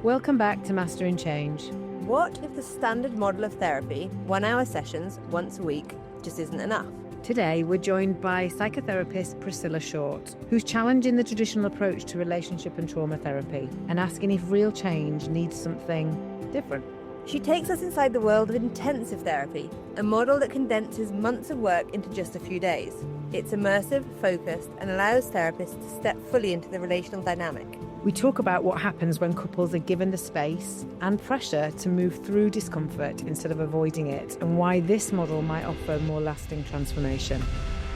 Welcome back to Mastering Change. What if the standard model of therapy, 1 hour sessions once a week, just isn't enough? Today, we're joined by psychotherapist Priscilla Short, who's challenging the traditional approach to relationship and trauma therapy and asking if real change needs something different. She takes us inside the world of intensive therapy, a model that condenses months of work into just a few days. It's immersive, focused, and allows therapists to step fully into the relational dynamic. We talk about what happens when couples are given the space and pressure to move through discomfort instead of avoiding it, and why this model might offer more lasting transformation.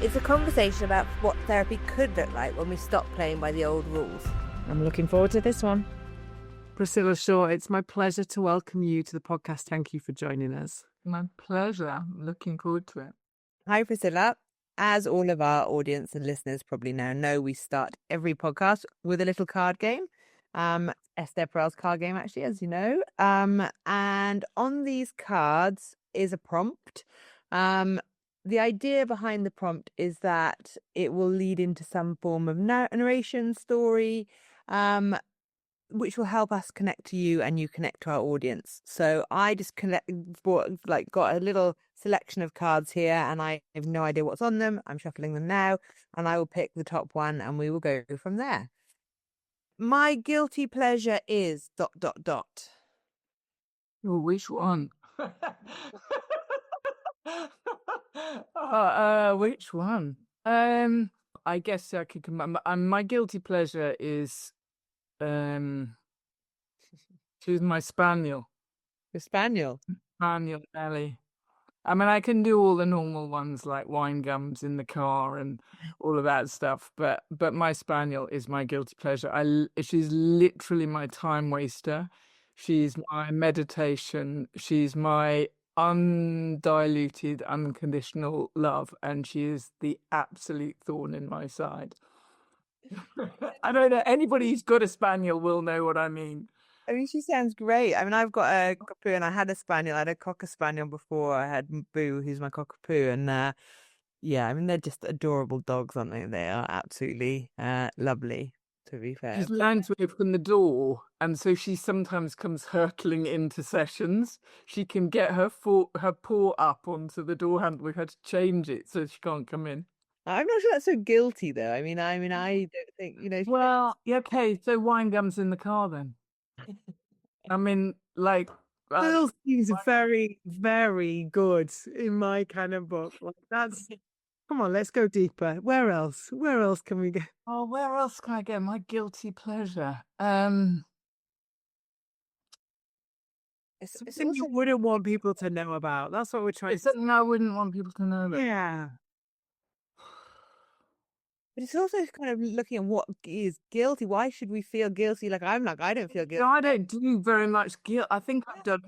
It's a conversation about what therapy could look like when we stop playing by the old rules. I'm looking forward to this one. Priscilla Short, it's my pleasure to welcome you to the podcast. Thank you for joining us. My pleasure. I'm looking forward to it. Hi, Priscilla. As all of our audience and listeners probably now know, we start every podcast with a little card game. Esther Perel's card game, actually, as you know. And on these cards is a prompt. The idea behind the prompt is that it will lead into some form of narration story, which will help us connect to you and you connect to our audience. So I just got a little selection of cards here and I have no idea what's on them. I'm shuffling them now and I will pick the top one and we will go from there. My guilty pleasure is ... Oh, which one? Which one? I guess I could come. My guilty pleasure is choose my spaniel. The spaniel? Spaniel Ellie. I mean, I can do all the normal ones like wine gums in the car and all of that stuff, but my spaniel is my guilty pleasure. She's literally my time waster. She's my meditation. She's my undiluted, unconditional love, and she is the absolute thorn in my side. I don't know. Anybody who's got a spaniel will know what I mean. I mean, she sounds great. I mean, I've got a cockapoo and I had a spaniel. I had a cocker spaniel before. I had Boo, who's my cockapoo. And yeah, I mean, they're just adorable dogs, aren't they? They are absolutely lovely, to be fair. She's learned to open the door, and so she sometimes comes hurtling into sessions. She can get her paw up onto the door handle. We've had to change it so she can't come in. I'm not sure that's so guilty, though. I mean, I don't think, Well, yeah, okay, so wine gums in the car then. I mean, like... Still seems very, very good in my kind of book. Like, that's... Come on, let's go deeper. Where else? Where else can we go? Oh, where else can I go? My guilty pleasure. It's something you wouldn't want people to know about. That's what we're trying to... It's something I wouldn't want people to know about. Yeah. But it's also kind of looking at what is guilty. Why should we feel guilty? I don't feel guilty. No, I don't do very much guilt. I think I've done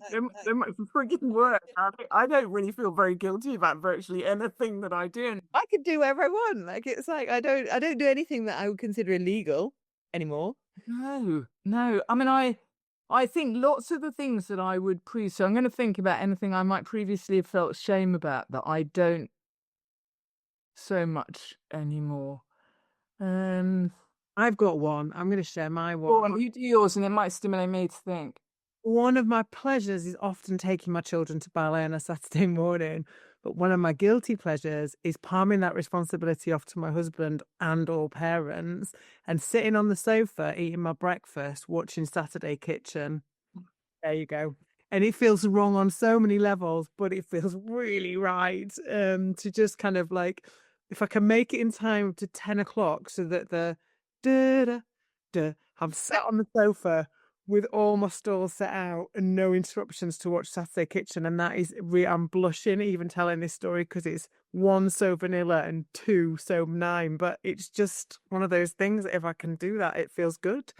so much freaking work. I don't really feel very guilty about virtually anything that I do. I could do whatever I want. It's like I don't do anything that I would consider illegal anymore. No. I mean, I think lots of the things that I would so I'm going to think about anything I might previously have felt shame about that I don't so much anymore. I've got one. I'm going to share my one. Go on, you do yours and it might stimulate me to think. One of my pleasures is often taking my children to ballet on a Saturday morning. But one of my guilty pleasures is palming that responsibility off to my husband and all parents and sitting on the sofa, eating my breakfast, watching Saturday Kitchen. There you go. And it feels wrong on so many levels, but it feels really right to just kind of if I can make it in time to 10 o'clock so that I'm sat on the sofa with all my stalls set out and no interruptions to watch Saturday Kitchen. And that is I'm blushing even telling this story because it's one, so vanilla, and two, so benign. But it's just one of those things that if I can do that, it feels good.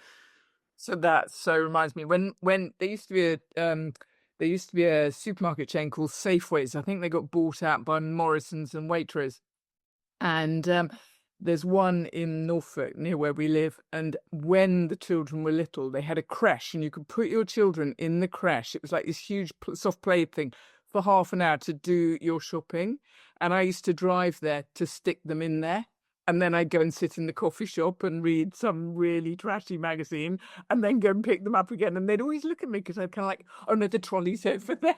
So that reminds me when there used to be a supermarket chain called Safeways. I think they got bought out by Morrisons and Waitrose. And there's one in Norfolk near where we live. And when the children were little, they had a creche and you could put your children in the creche. It was like this huge soft play thing for half an hour to do your shopping. And I used to drive there to stick them in there. And then I'd go and sit in the coffee shop and read some really trashy magazine and then go and pick them up again. And they'd always look at me because I'd kind of like, oh no, the trolley's over there.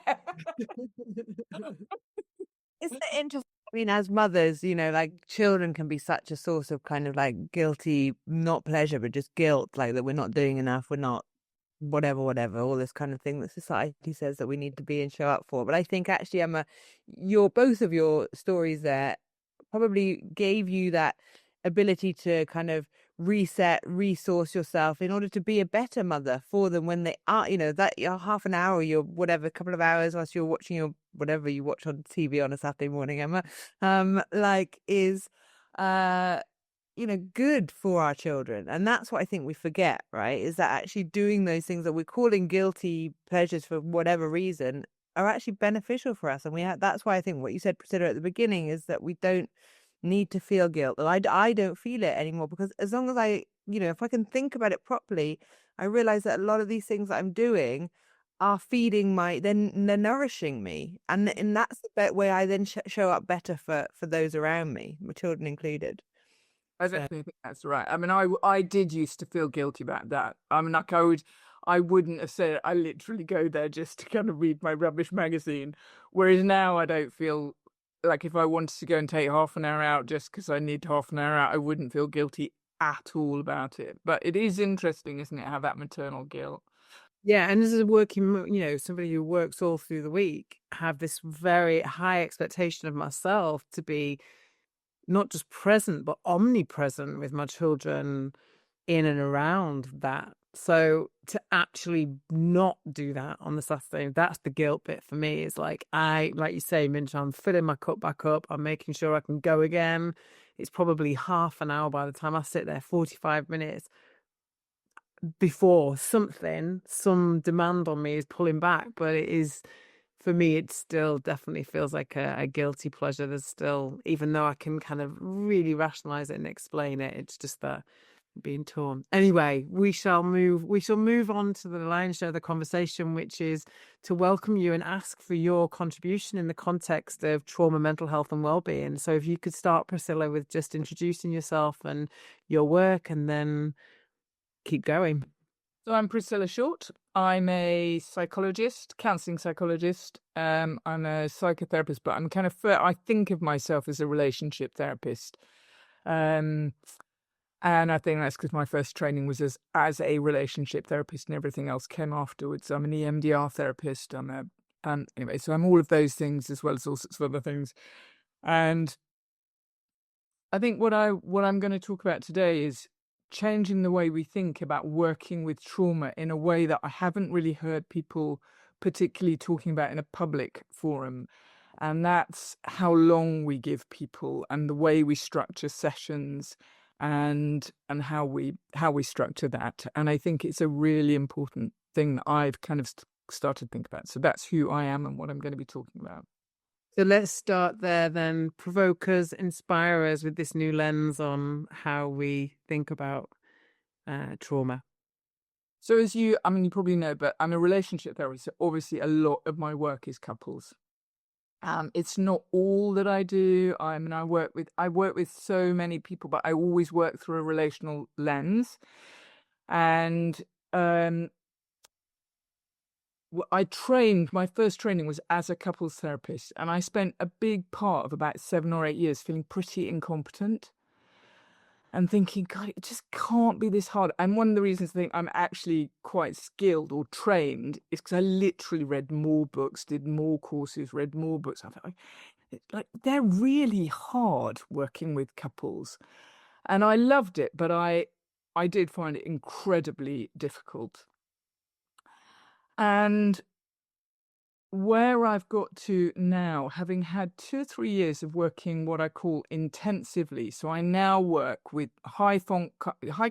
Isn't it interesting? I mean, as mothers, like children can be such a source of kind of like guilty, not pleasure, but just guilt, like that we're not doing enough, we're not whatever, all this kind of thing that society says that we need to be and show up for. But I think actually, Emma, both of your stories there probably gave you that ability to kind of reset, resource yourself in order to be a better mother for them when they are, that your half an hour, your whatever, couple of hours whilst you're watching your whatever you watch on TV on a Saturday morning, Emma, is good for our children. And that's what I think we forget, right? Is that actually doing those things that we're calling guilty pleasures for whatever reason are actually beneficial for us. And that's why I think what you said, Priscilla, at the beginning is that we don't need to feel guilt. And I don't feel it anymore, because as long as if I can think about it properly, I realize that a lot of these things that I'm doing are feeding they're nourishing me. And that's the way I then show up better for those around me, my children included. I definitely think that's right. I mean, I did used to feel guilty about that. I mean, like I wouldn't have said it. I literally go there just to kind of read my rubbish magazine. Whereas now I don't feel like, if I wanted to go and take half an hour out just because I need half an hour out, I wouldn't feel guilty at all about it. But it is interesting, isn't it, how that maternal guilt. Yeah, and as a working, somebody who works all through the week, have this very high expectation of myself to be not just present, but omnipresent with my children in and around that. So to actually not do that on the Saturday, that's the guilt bit for me. Is like you say, Minch, I'm filling my cup back up. I'm making sure I can go again. It's probably half an hour by the time I sit there, 45 minutes before some demand on me is pulling back. But it is, for me, it still definitely feels like a guilty pleasure. There's still, even though I can kind of really rationalize it and explain it, it's just that being torn. Anyway, we shall move on to the lion's share of the conversation, which is to welcome you and ask for your contribution in the context of trauma, mental health and well-being. So if you could start, Priscilla, with just introducing yourself and your work, and then keep going. So I'm Priscilla Short. I'm a psychologist, counselling psychologist. I'm a psychotherapist, but I'm kind of, I think of myself as a relationship therapist. And I think that's because my first training was as a relationship therapist, and everything else came afterwards. I'm an EMDR therapist. Anyway, so I'm all of those things as well as all sorts of other things. And I think what I'm going to talk about today is changing the way we think about working with trauma in a way that I haven't really heard people particularly talking about in a public forum. And that's how long we give people, and the way we structure sessions, and how we structure that. And I think it's a really important thing that I've kind of started to think about. So that's who I am and what I'm going to be talking about. So let's start there then. Provoke us, inspire us with this new lens on how we think about trauma. So you probably know, but I'm a relationship therapist. So obviously a lot of my work is couples. It's not all that I do. I work with so many people, but I always work through a relational lens. And my first training was as a couples therapist, and I spent a big part of about 7 or 8 years feeling pretty incompetent and thinking, God, it just can't be this hard. And one of the reasons I think I'm actually quite skilled or trained is because I literally read more books, did more courses, read more books. I thought, like, they're really hard working with couples. And I loved it, but I did find it incredibly difficult. And where I've got to now, having had 2 or 3 years of working what I call intensively, so I now work with high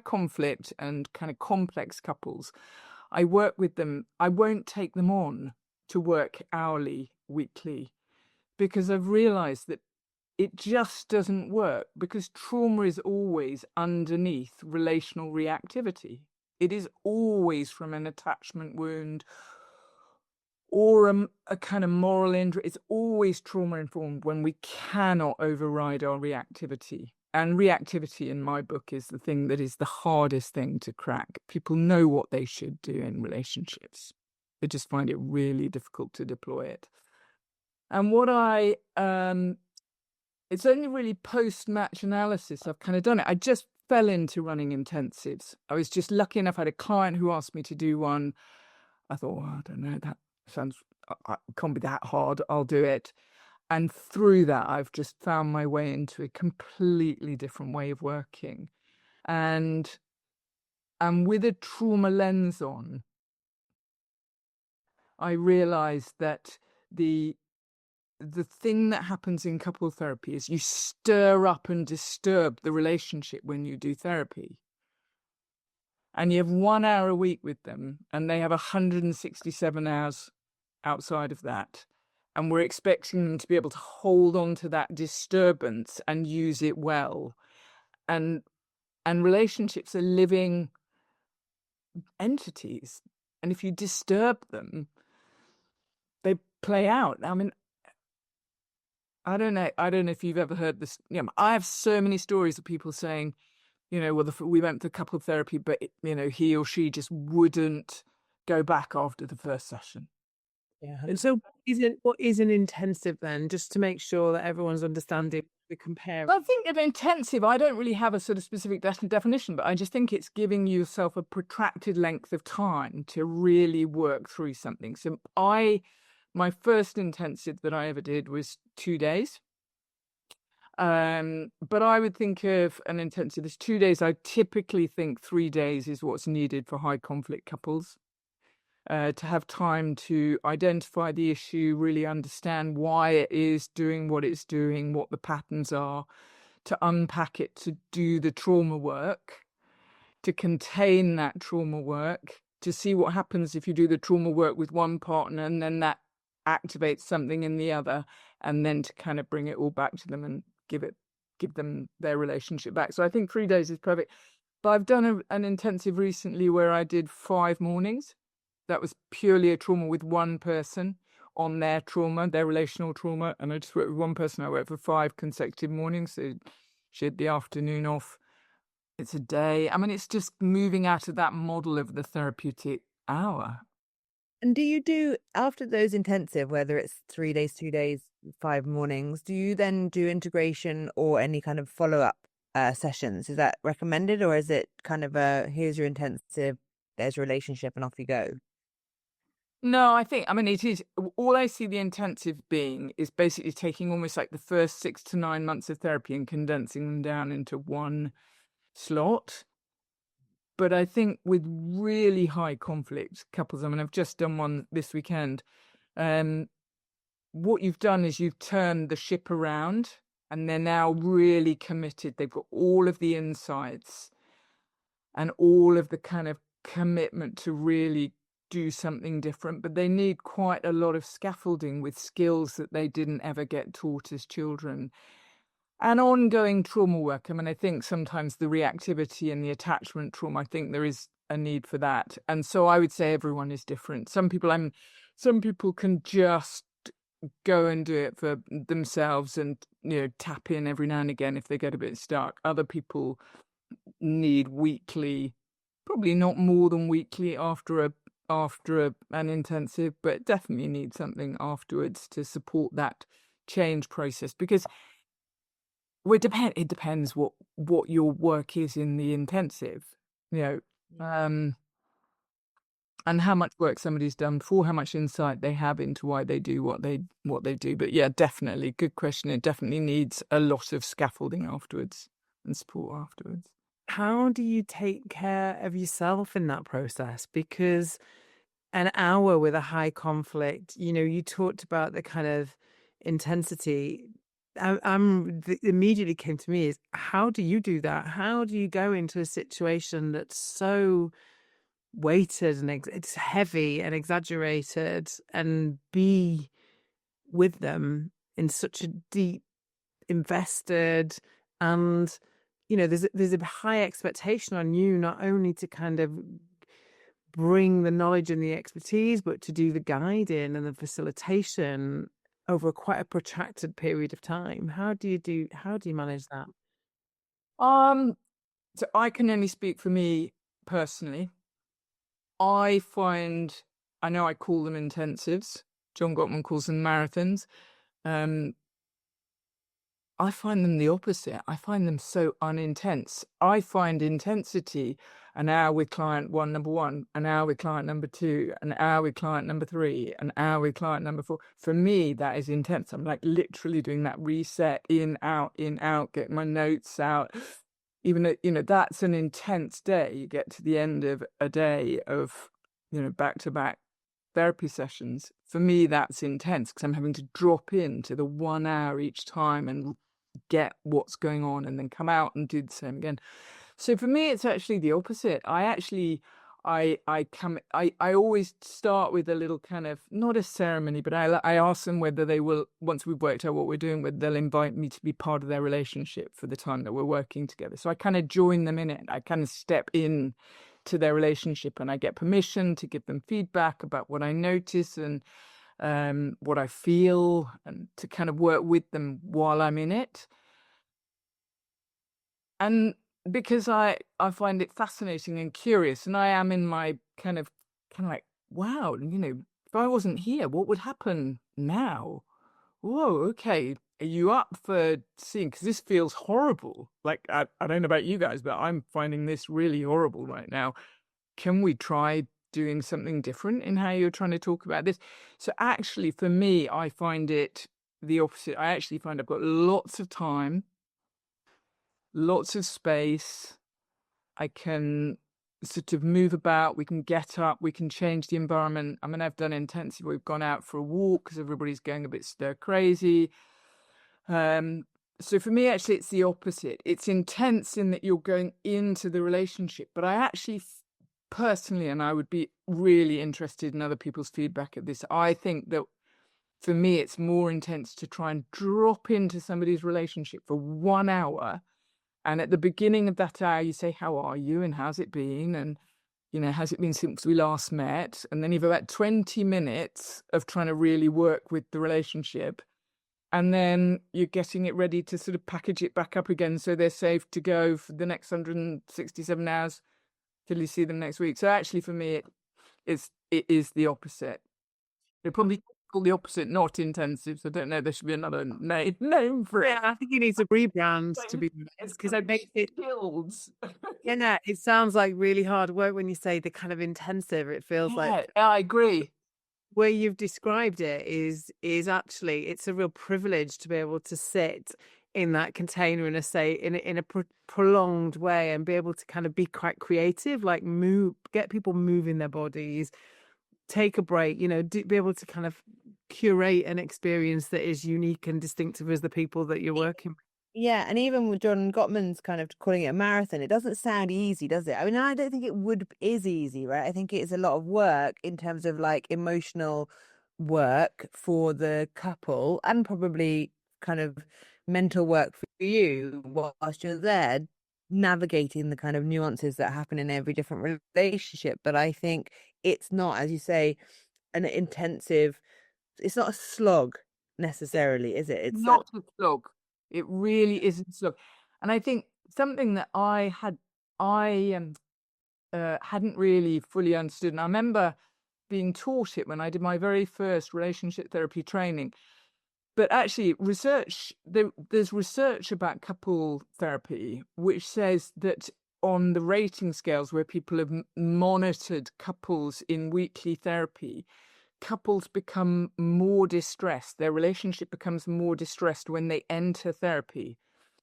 conflict and kind of complex couples. I work with them. I won't take them on to work hourly, weekly, because I've realized that it just doesn't work, because trauma is always underneath relational reactivity. It is always from an attachment wound or a kind of moral injury. It's always trauma-informed when we cannot override our reactivity. reactivity in my book is the thing that is the hardest thing to crack. People know what they should do in relationships. They just find it really difficult to deploy it. And what it's only really post-match analysis I've kind of done it. I just fell into running intensives. I was just lucky enough. I had a client who asked me to do one. I thought, well, I don't know, that sounds, can't be that hard. I'll do it. And through that, I've just found my way into a completely different way of working. And with a trauma lens on, I realized that the thing that happens in couple therapy is you stir up and disturb the relationship when you do therapy. And you have 1 hour a week with them, and they have 167 hours outside of that. And we're expecting them to be able to hold on to that disturbance and use it well. And relationships are living entities. And if you disturb them, they play out. I mean, I don't know if you've ever heard this. I have so many stories of people saying, well, we went to couple therapy, but he or she just wouldn't go back after the first session. Yeah. And so what is an intensive then, just to make sure that everyone's understanding the compare? I think an intensive, I don't really have a sort of specific definition, but I just think it's giving yourself a protracted length of time to really work through something. So my first intensive that I ever did was 2 days. But I would think of an intensive as 2 days. I typically think 3 days is what's needed for high conflict couples. To have time to identify the issue, really understand why it is doing what it's doing, what the patterns are, to unpack it, to do the trauma work, to contain that trauma work, to see what happens if you do the trauma work with one partner and then that activates something in the other, and then to kind of bring it all back to them and give them their relationship back. So I think 3 days is perfect. But I've done an intensive recently where I did 5 mornings. That was purely a trauma with one person on their trauma, their relational trauma. And I just worked with one person. I worked for 5 consecutive mornings. So she had the afternoon off. It's a day. I mean, it's just moving out of that model of the therapeutic hour. And do you do, after those intensive, whether it's 3 days, 2 days, 5 mornings, do you then do integration or any kind of follow-up sessions? Is that recommended, or is it kind of here's your intensive, there's a relationship, and off you go? No, it is, all I see the intensive being is basically taking almost like the first 6 to 9 months of therapy and condensing them down into one slot. But I think with really high conflict couples, I've just done one this weekend. What you've done is you've turned the ship around, and they're now really committed. They've got all of the insights and all of the kind of commitment to really do something different, but they need quite a lot of scaffolding with skills that they didn't ever get taught as children. And ongoing trauma work. I think sometimes the reactivity and the attachment trauma, I think there is a need for that. And so I would say everyone is different. Some people can just go and do it for themselves and tap in every now and again if they get a bit stuck. Other people need weekly, probably not more than weekly after an intensive, but definitely need something afterwards to support that change process, because it depends what your work is in the intensive, and how much work somebody's done before, how much insight they have into why they do what they do. But yeah, definitely, good question. It definitely needs a lot of scaffolding afterwards and support afterwards. How do you take care of yourself in that process? Because an hour with a high conflict, you talked about the kind of intensity. Immediately came to me is, how do you do that? How do you go into a situation that's so weighted and it's heavy and exaggerated, and be with them in such a deep, invested, and there's a high expectation on you, not only to kind of bring the knowledge and the expertise, but to do the guiding and the facilitation over quite a protracted period of time. How do you manage that? So I can only speak for me personally. I know I call them intensives. John Gottman calls them marathons. Um, I find them the opposite. I find them so unintense. I find intensity an hour with client number one, an hour with client number two, an hour with client number three, an hour with client number four. For me, that is intense. I'm like literally doing that reset, in, out, get my notes out. Even though, that's an intense day. You get to the end of a day of, back-to-back therapy sessions. For me, that's intense because I'm having to drop into the 1 hour each time and get what's going on and then come out and do the same again. So for me, it's actually the opposite. I always start with a little kind of, not a ceremony, but I ask them whether they will, once we've worked out what we're doing, whether they'll invite me to be part of their relationship for the time that we're working together. So I kind of join them in it. I kind of step in to their relationship and I get permission to give them feedback about what I notice and what I feel, and to kind of work with them while I'm in it. And because I find it fascinating and curious, and I am in my kind of like, wow, if I wasn't here, what would happen now? Whoa, okay. Are you up for seeing? Because this feels horrible. Like, I don't know about you guys, but I'm finding this really horrible right now. Can we try doing something different in how you're trying to talk about this? So actually, for me, I find it the opposite. I actually find I've got lots of time, lots of space. I can sort of move about. We can get up. We can change the environment. I mean, I've done intensive. We've gone out for a walk because everybody's going a bit stir crazy. So for me, actually, it's the opposite. It's intense in that you're going into the relationship, but I actually personally, and I would be really interested in other people's feedback at this, I think that for me, it's more intense to try and drop into somebody's relationship for 1 hour. And at the beginning of that hour, you say, how are you? And how's it been? And, how's it been since we last met? And then you've about 20 minutes of trying to really work with the relationship. And then you're getting it ready to sort of package it back up again so they're safe to go for the next 167 hours till you see them next week. So actually, for me, it is the opposite. They probably call the opposite not intensive. So I don't know. There should be another name for it. Yeah, I think it needs a rebrand to be because it makes it. Yeah, it sounds like really hard work when you say the kind of intensive. It feels like. I agree. Where you've described it is actually, it's a real privilege to be able to sit in that container in a prolonged way and be able to kind of be quite creative, like get people moving their bodies, take a break, be able to kind of curate an experience that is unique and distinctive as the people that you're working with. Yeah, and even with John Gottman's kind of calling it a marathon, it doesn't sound easy, does it? I mean, I don't think it is easy, right? I think it is a lot of work in terms of like emotional work for the couple and probably kind of mental work for you whilst you're there, navigating the kind of nuances that happen in every different relationship. But I think it's not, as you say, an intensive, it's not a slog necessarily, is it? It's not a slog. It really isn't slog. And I think something that I hadn't really fully understood, and I remember being taught it when I did my very first relationship therapy training. But actually, there's research about couple therapy, which says that on the rating scales where people have monitored couples in weekly therapy, couples become more distressed. Their relationship becomes more distressed when they enter therapy,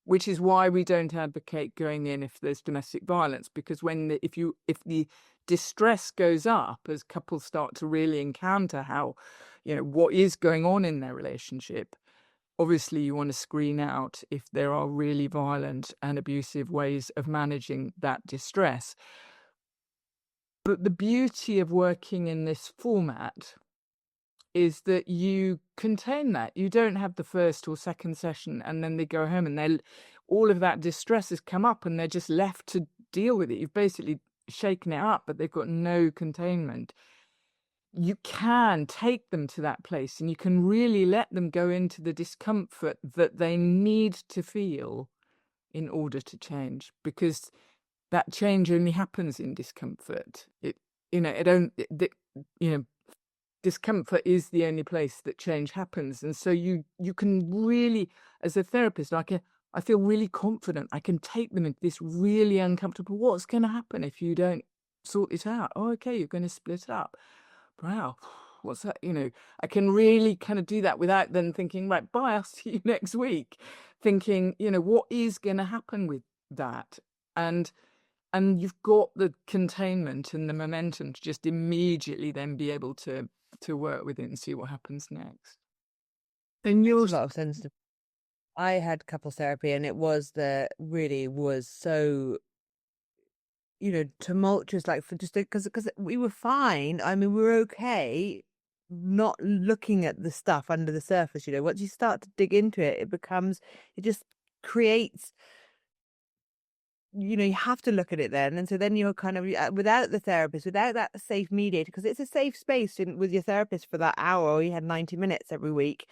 which is why we don't advocate going in if there's domestic violence, because if the distress goes up as couples start to really encounter how, what is going on in their relationship, obviously you want to screen out if there are really violent and abusive ways of managing that distress. But the beauty of working in this format is that you contain that. You don't have the first or second session and then they go home and all of that distress has come up and they're just left to deal with it. You've basically shaken it up, but they've got no containment. You can take them to that place and you can really let them go into the discomfort that they need to feel in order to change, because that change only happens in discomfort. Discomfort is the only place that change happens. And so you can really, as a therapist, I feel really confident. I can take them into this really uncomfortable, what's going to happen if you don't sort it out? Oh, okay, you're going to split up. Wow, what's that? I can really kind of do that without then thinking, right, bye, I'll see you next week. Thinking, what is going to happen with that? And you've got the containment and the momentum to just immediately then be able to work with it and see what happens next. And Makes you're a lot of sense. I had couples therapy, and it was so tumultuous, like, for just because we were fine. I mean, we were okay, not looking at the stuff under the surface. Once you start to dig into it, it just creates, you have to look at it then. And so then you're kind of without the therapist, without that safe mediator, because it's a safe space with your therapist for that hour, or you had 90 minutes every week.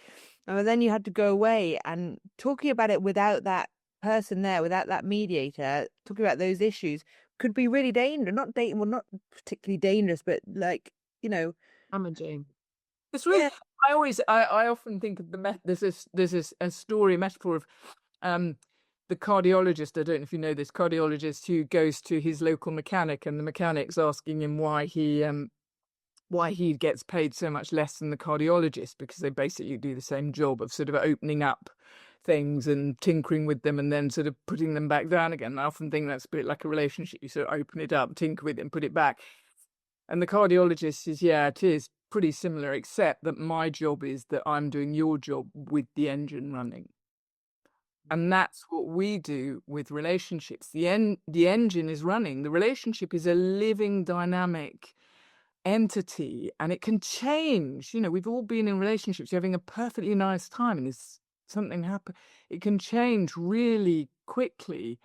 And then you had to go away, and talking about it without that person there, without that mediator, talking about those issues could be really dangerous. Not particularly dangerous, but like, damaging. It's really, yeah. I often think of there's a story, metaphor of the cardiologist. I don't know if you know this cardiologist who goes to his local mechanic, and the mechanic's asking him why he gets paid so much less than the cardiologist, because they basically do the same job of sort of opening up things and tinkering with them and then sort of putting them back down again. And I often think that's a bit like a relationship. You sort of open it up, tinker with it, and put it back. And the cardiologist says, yeah, it is pretty similar, except that my job is that I'm doing your job with the engine running. And that's what we do with relationships. The engine is running. The relationship is a living, dynamic entity, and it can change. We've all been in relationships, you're having a perfectly nice time, and there's something happen. It can change really quickly.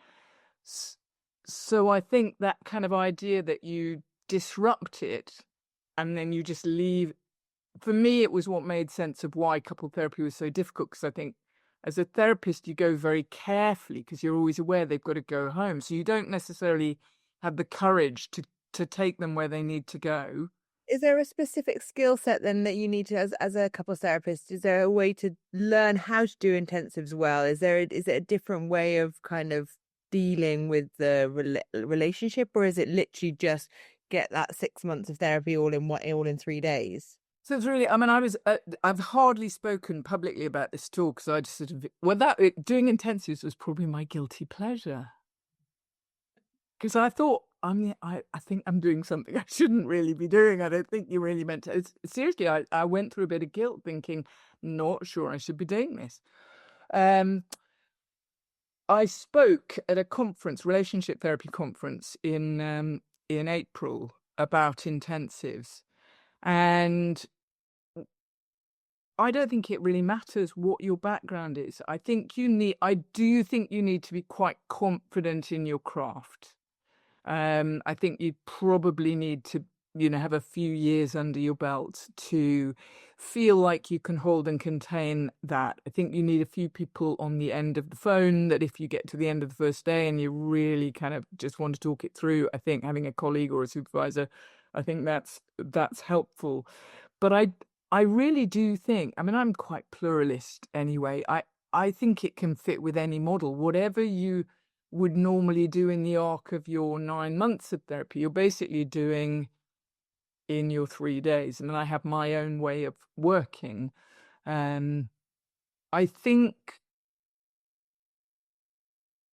So I think that kind of idea that you disrupt it and then you just leave, for me, it was what made sense of why couple therapy was so difficult, because I think as a therapist, you go very carefully because you're always aware they've got to go home. So you don't necessarily have the courage to take them where they need to go. Is there a specific skill set then that you need to, as a couples therapist? Is there a way to learn how to do intensives well? Is it a different way of kind of dealing with the relationship, or is it literally just get that 6 months of therapy all in 3 days? So it's really, I've hardly spoken publicly about this talk, because I just sort of, doing intensives was probably my guilty pleasure. Because I thought, I think I'm doing something I shouldn't really be doing. I don't think you really meant to. Seriously, I went through a bit of guilt, thinking, not sure I should be doing this. I spoke at a conference, relationship therapy conference in April, about intensives. And I don't think it really matters what your background is. I do think you need to be quite confident in your craft. I think you probably need to, have a few years under your belt to feel like you can hold and contain that. I think you need a few people on the end of the phone, that if you get to the end of the first day and you really kind of just want to talk it through, I think having a colleague or a supervisor, I think that's helpful. But I really do think, I'm quite pluralist anyway. I think it can fit with any model. Whatever you would normally do in the arc of your 9 months of therapy, you're basically doing in your 3 days. I have my own way of working. I think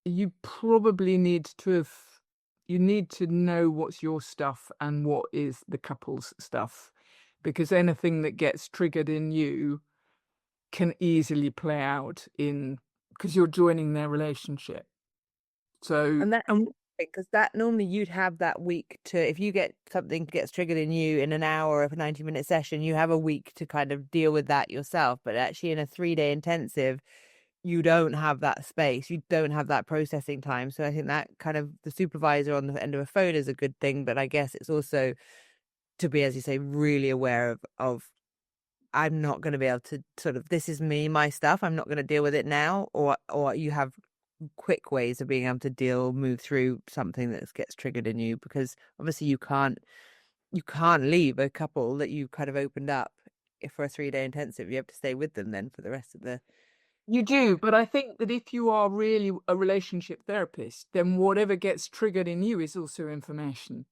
you probably need to know what's your stuff and what is the couple's stuff, because anything that gets triggered in you can easily play out because you're joining their relationship. So, because that normally you'd have that week if you get something gets triggered in you in an hour of a 90-minute session, you have a week to kind of deal with that yourself. But actually in a 3-day intensive, you don't have that space. You don't have that processing time. So I think that kind of the supervisor on the end of a phone is a good thing. But I guess it's also to be, as you say, really aware of I'm not going to be able to sort of, this is my stuff. I'm not going to deal with it now. Or you have quick ways of being able to move through something that gets triggered in you, because obviously you can't leave a couple that you kind of opened up if for a 3-day intensive. You have to stay with them then for the rest of the. You do, but I think that if you are really a relationship therapist, then whatever gets triggered in you is also information.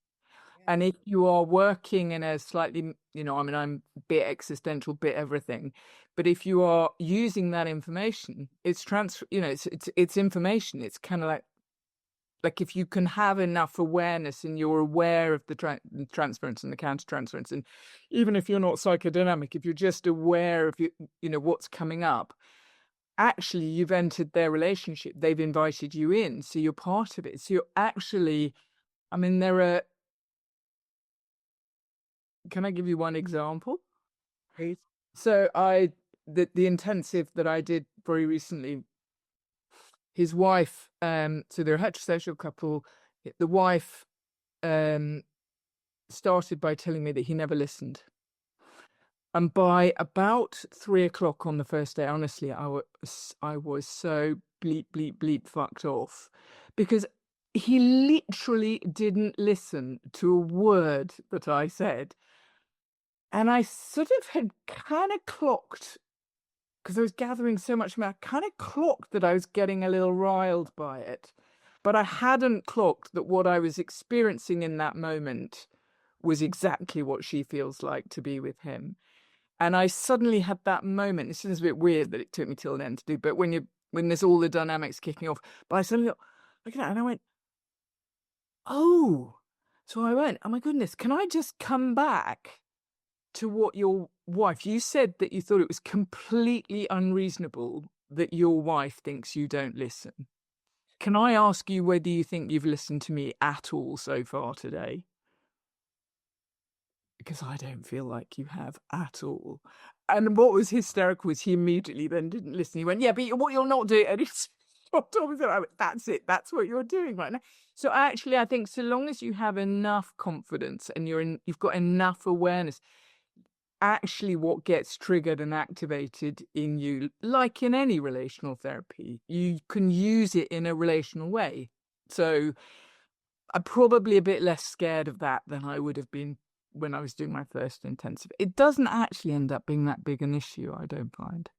And if you are working in a slightly, I'm bit existential, bit everything, but if you are using that information, it's it's information. It's kind of like if you can have enough awareness and you're aware of the transference and the countertransference, and even if you're not psychodynamic, if you're just aware of what's coming up, actually you've entered their relationship. They've invited you in, so you're part of it. So you're actually, there are. Can I give you one example? Please. So the intensive that I did very recently, his wife, so they're a heterosexual couple. The wife started by telling me that he never listened. And by about 3:00 on the first day, honestly, I was so bleep, bleep, bleep fucked off, because he literally didn't listen to a word that I said. And I sort of had kind of clocked, because I was gathering so much, I kind of clocked that I was getting a little riled by it. But I hadn't clocked that what I was experiencing in that moment was exactly what she feels like to be with him. And I suddenly had that moment. It seems a bit weird that it took me till then to do, but when there's all the dynamics kicking off, but I suddenly looked at that and I went, oh. So I went, oh my goodness, can I just come back to what your wife, you said that you thought it was completely unreasonable that your wife thinks you don't listen. Can I ask you whether you think you've listened to me at all so far today? Because I don't feel like you have at all. And what was hysterical was he immediately then didn't listen. He went, yeah, but what you're not doing, and he stopped off and said, that's it, that's what you're doing right now. So actually, I think so long as you have enough confidence and you've got enough awareness, actually what gets triggered and activated in you, like in any relational therapy, you can use it in a relational way. So I'm probably a bit less scared of that than I would have been when I was doing my first intensive. It doesn't actually end up being that big an issue, I don't find.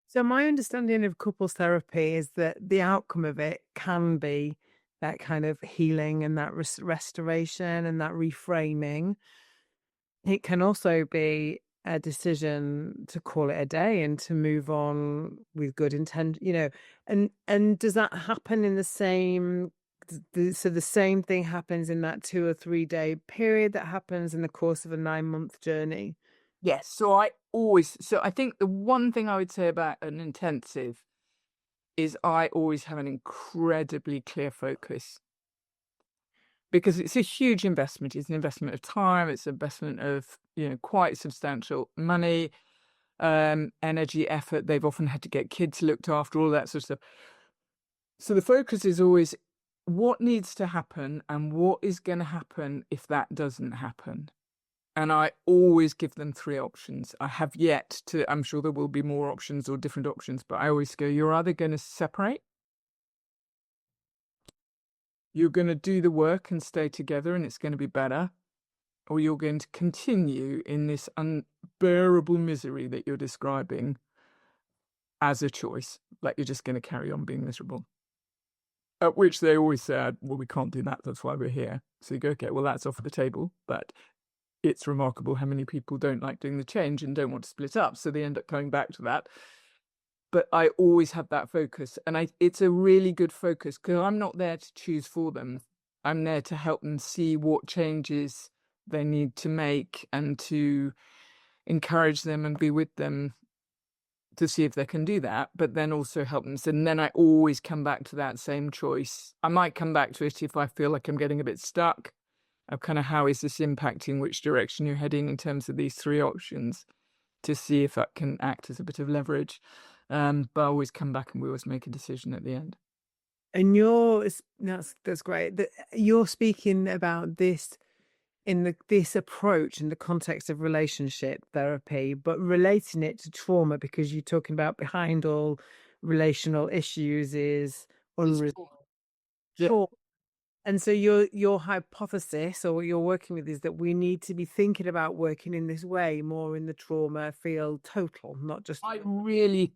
So my understanding of couples therapy is that the outcome of it can be that kind of healing and that restoration and that reframing. It can also be a decision to call it a day and to move on with good intent, and does that happen in the same, so the same thing happens in that 2 or 3 day period that happens in the course of a 9-month journey? Yes. So I think the one thing I would say about an intensive is I always have an incredibly clear focus, because it's a huge investment. It's an investment of time. It's an investment of, quite substantial money, energy, effort. They've often had to get kids looked after, all that sort of stuff. So the focus is always what needs to happen and what is going to happen if that doesn't happen. And I always give them 3 options. I have yet to, I'm sure there will be more options or different options, but I always go, you're either going to separate, you're going to do the work and stay together and it's going to be better, or you're going to continue in this unbearable misery that you're describing as a choice. Like you're just going to carry on being miserable. At which they always said, well, we can't do that. That's why we're here. So you go, okay, well, that's off the table. But it's remarkable how many people don't like doing the change and don't want to split up. So they end up coming back to that. But I always have that focus. And it's a really good focus because I'm not there to choose for them. I'm there to help them see what changes they need to make and to encourage them and be with them to see if they can do that, but then also help them. And then I always come back to that same choice. I might come back to it if I feel like I'm getting a bit stuck. Of kind of how is this impacting which direction you're heading in terms of these 3 options, to see if that can act as a bit of leverage. But I always come back and we always make a decision at the end. And that's great. You're speaking about this in this approach in the context of relationship therapy, but relating it to trauma, because you're talking about behind all relational issues is unresolved. Yeah. Sure. And so your hypothesis or what you're working with is that we need to be thinking about working in this way more in the trauma field total, not just I really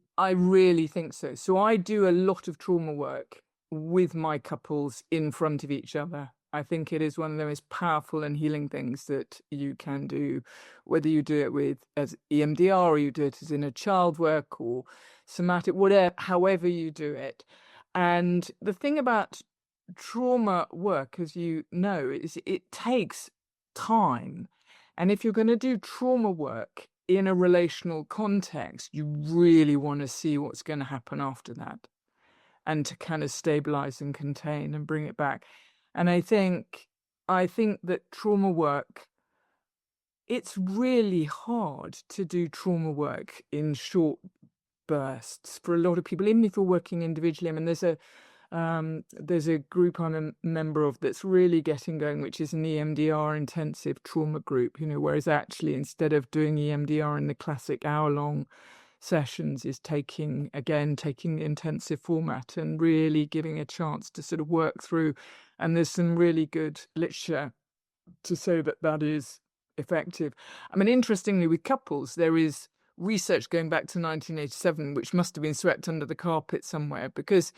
think so. So I do a lot of trauma work with my couples in front of each other. I think it is one of the most powerful and healing things that you can do, whether you do it with as EMDR or you do it as inner child work or somatic, whatever, however you do it. And the thing about trauma work, as you know, is it takes time. And if you're going to do trauma work in a relational context, you really want to see what's going to happen after that and to kind of stabilize and contain and bring it back. And I think that trauma work, it's really hard to do trauma work in short bursts for a lot of people, even if you're working individually. I mean, there's a group I'm a member of that's really getting going, which is an EMDR intensive trauma group, whereas actually instead of doing EMDR in the classic hour-long sessions is taking the intensive format and really giving a chance to sort of work through. And there's some really good literature to say that is effective. I mean, interestingly, with couples, there is research going back to 1987, which must have been swept under the carpet somewhere because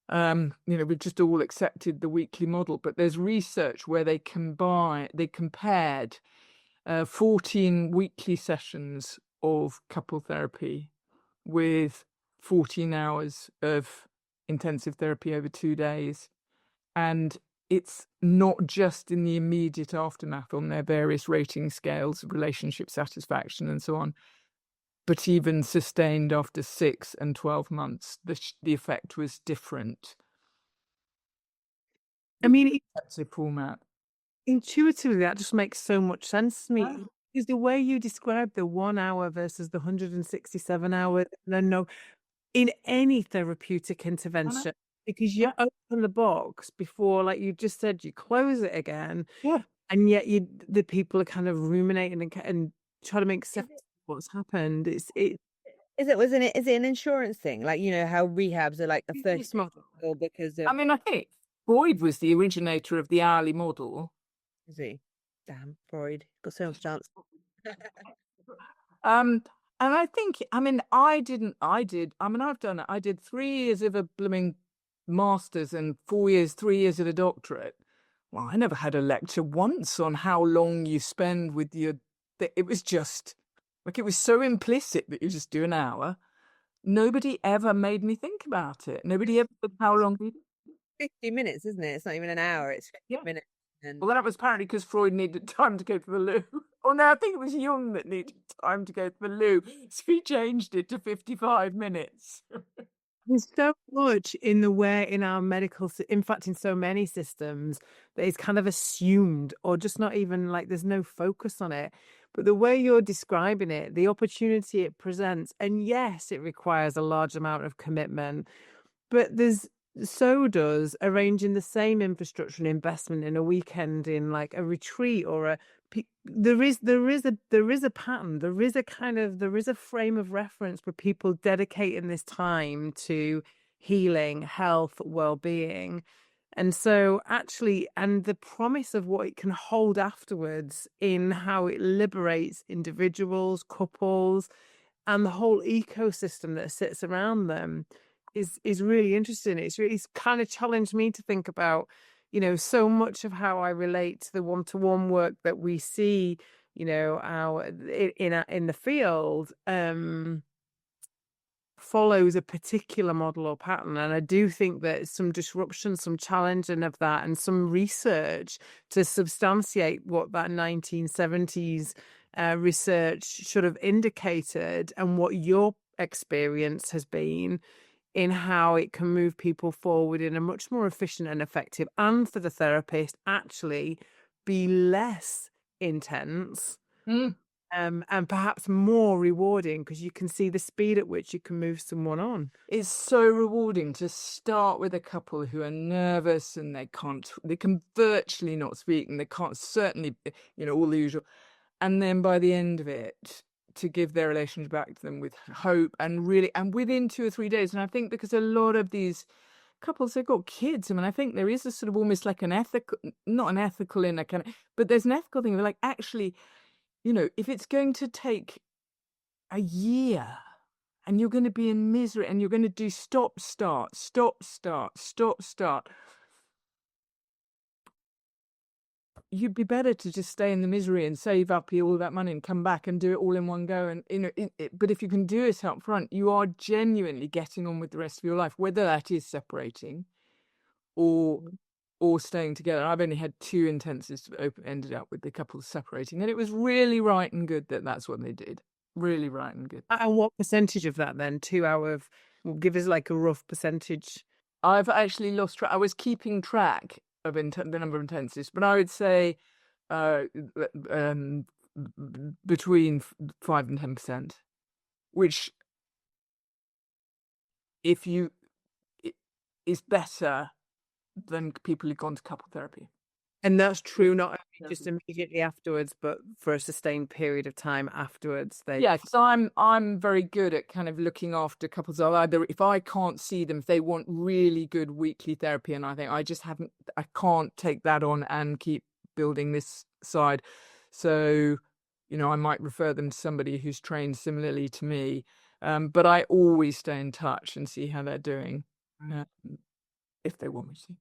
we've just all accepted the weekly model, but there's research where they compared 14 weekly sessions of couple therapy with 14 hours of intensive therapy over 2 days. And it's not just in the immediate aftermath on their various rating scales of relationship satisfaction and so on, but even sustained after 6 and 12 months, the effect was different. I mean, That's a format. intuitively, that just makes so much sense to me. Is the way you describe the 1 hour versus the 167 hours, no, in any therapeutic intervention, because you open the box before, like you just said, you close it again, and yet the people are kind of ruminating and trying to make sense of what's happened. Is it an insurance thing? Like, how rehabs are like the first model because of... I mean, I think Freud was the originator of the hourly model. Is he? Damn, Freud. Got so much chance. And I think, I've done it. I did 3 years of a blooming master's and 3 years of a doctorate. Well, I never had a lecture once on how long you spend with your... It was just, like, it was so implicit that you just do an hour. Nobody ever made me think about it. Nobody ever said how long... 50 minutes, isn't it? It's not even an hour, it's 50 minutes. Well, that was apparently because Freud needed time to go to the loo. Oh, no, I think it was Jung that needed time to go to the loo. So he changed it to 55 minutes. There's so much in the way in our in fact, in so many systems, that is kind of assumed or just not even like there's no focus on it. But the way you're describing it, the opportunity it presents, and yes, it requires a large amount of commitment, but so does arranging the same infrastructure and investment in a weekend in like a retreat or there is a pattern, there is a frame of reference for people dedicating this time to healing, health, well-being. And so actually, and the promise of what it can hold afterwards in how it liberates individuals, couples, and the whole ecosystem that sits around them is really interesting. It's kind of challenged me to think about, so much of how I relate to the one-to-one work that we see, in the field, follows a particular model or pattern. And I do think that some disruption, some challenging of that, and some research to substantiate what that 1970s research should have indicated and what your experience has been in how it can move people forward in a much more efficient and effective, and for the therapist actually be less intense and perhaps more rewarding because you can see the speed at which you can move someone on. It's so rewarding to start with a couple who are nervous and they can virtually not speak and they can't certainly, all the usual. And then by the end of it, to give their relationship back to them with hope, and within 2 or 3 days. And I think because a lot of these couples, they've got kids. I mean, I think there is a sort of almost like an ethical, not an ethical in a kind of, but there's an ethical thing. Like, actually, if it's going to take a year and you're going to be in misery and you're going to do stop, start, you'd be better to just stay in the misery and save up all that money and come back and do it all in one go. And but if you can do it up front, you are genuinely getting on with the rest of your life, whether that is separating or staying together. I've only had 2 intensives that ended up with the couple separating, and it was really right and good that that's what they did. Really right and good. And what percentage of that then? 2 hours. Well, give us like a rough percentage. I've actually lost track. I was keeping track of the number of intensives, but I would say between 5 and 10%, which is better than people who've gone to couple therapy. And that's true not only just immediately afterwards, but for a sustained period of time afterwards. Yeah, because I'm very good at kind of looking after couples. Either if I can't see them, if they want really good weekly therapy, and I think I can't take that on and keep building this side. So, I might refer them to somebody who's trained similarly to me. But I always stay in touch and see how they're doing, if they want me to.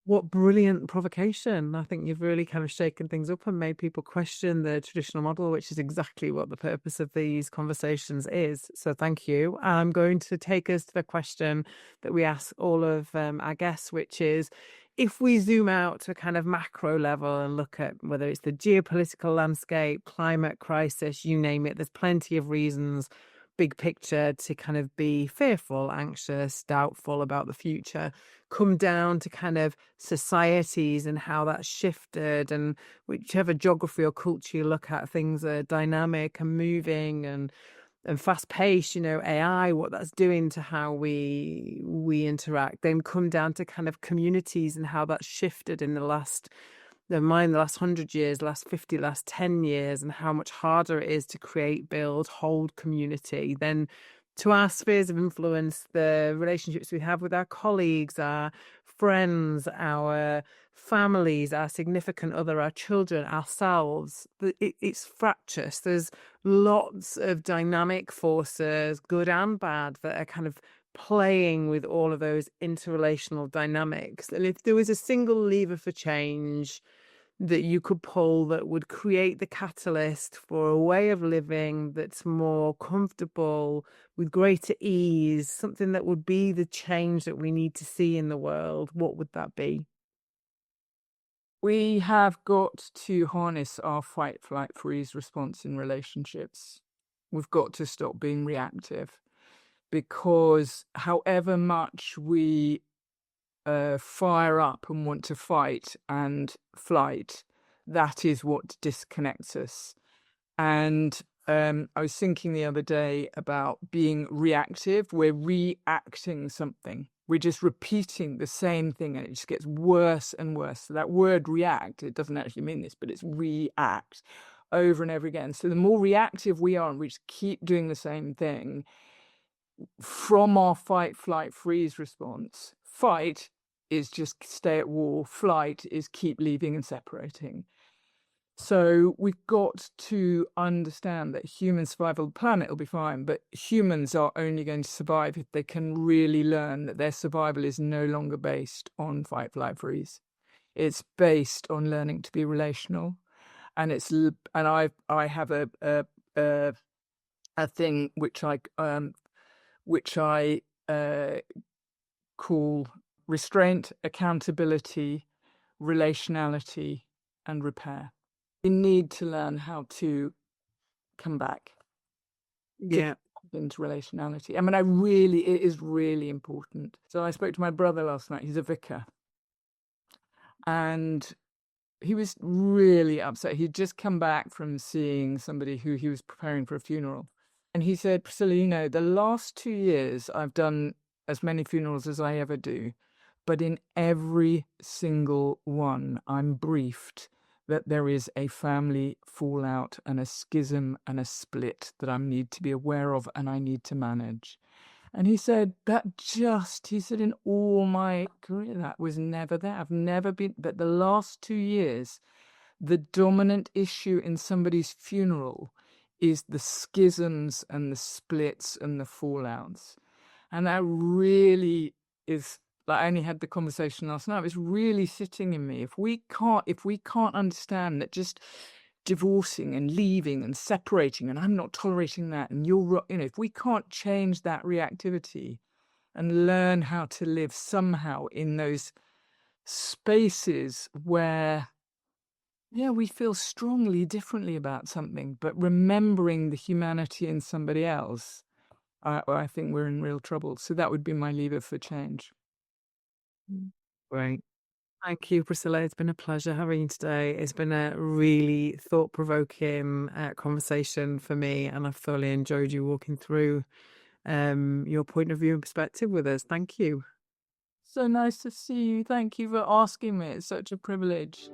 What brilliant provocation. I think you've really kind of shaken things up and made people question the traditional model, which is exactly what the purpose of these conversations is. So thank you. I'm going to take us to the question that we ask all of our guests, which is, if we zoom out to a kind of macro level and look at whether it's the geopolitical landscape, climate crisis, you name it, there's plenty of reasons, big picture, to kind of be fearful, anxious, doubtful about the future, come down to kind of societies and how that's shifted, and whichever geography or culture you look at, things are dynamic and moving and fast paced, AI, what that's doing to how we interact. Then come down to kind of communities and how that's shifted in the last 100 years, last 50, last 10 years, and how much harder it is to create, build, hold community. Then to our spheres of influence, the relationships we have with our colleagues, our friends, our families, our significant other, our children, ourselves. It's fractious. There's lots of dynamic forces, good and bad, that are kind of playing with all of those interrelational dynamics. And if there was a single lever for change that you could pull that would create the catalyst for a way of living that's more comfortable, with greater ease, something that would be the change that we need to see in the world, what would that be? We have got to harness our fight, flight, freeze response in relationships. We've got to stop being reactive, because however much we fire up and want to fight and flight, that is what disconnects us. And I was thinking the other day about being reactive. We're reacting something. We're just repeating the same thing, and it just gets worse and worse. So that word react, it doesn't actually mean this, but it's react over and over again. So the more reactive we are and we just keep doing the same thing, from our fight, flight, freeze response, fight is just stay at war, flight is keep leaving and separating. So we've got to understand that human survival, the planet will be fine, but humans are only going to survive if they can really learn that their survival is no longer based on fight, flight, freeze. It's based on learning to be relational. And I have a thing which I call restraint, accountability, relationality, and repair. We need to learn how to come back into relationality. I mean, it is really important. So I spoke to my brother last night. He's a vicar. And he was really upset. He'd just come back from seeing somebody who he was preparing for a funeral. And he said, Priscilla, the last 2 years I've done as many funerals as I ever do. But in every single one, I'm briefed that there is a family fallout and a schism and a split that I need to be aware of and I need to manage. And he said, he said, in all my career, that was never there. I've never been, but the last 2 years, the dominant issue in somebody's funeral is the schisms and the splits and the fallouts. And that really is, like, I only had the conversation last night. It's really sitting in me. If we can't understand that just divorcing and leaving and separating, and I'm not tolerating that, and if we can't change that reactivity and learn how to live somehow in those spaces where, yeah, we feel strongly differently about something, but remembering the humanity in somebody else, I think we're in real trouble. So that would be my lever for change. Great. Thank you, Priscilla. It's been a pleasure having you today. It's been a really thought-provoking conversation for me, and I've thoroughly enjoyed you walking through your point of view and perspective with us. Thank you. So nice to see you. Thank you for asking me. It's such a privilege.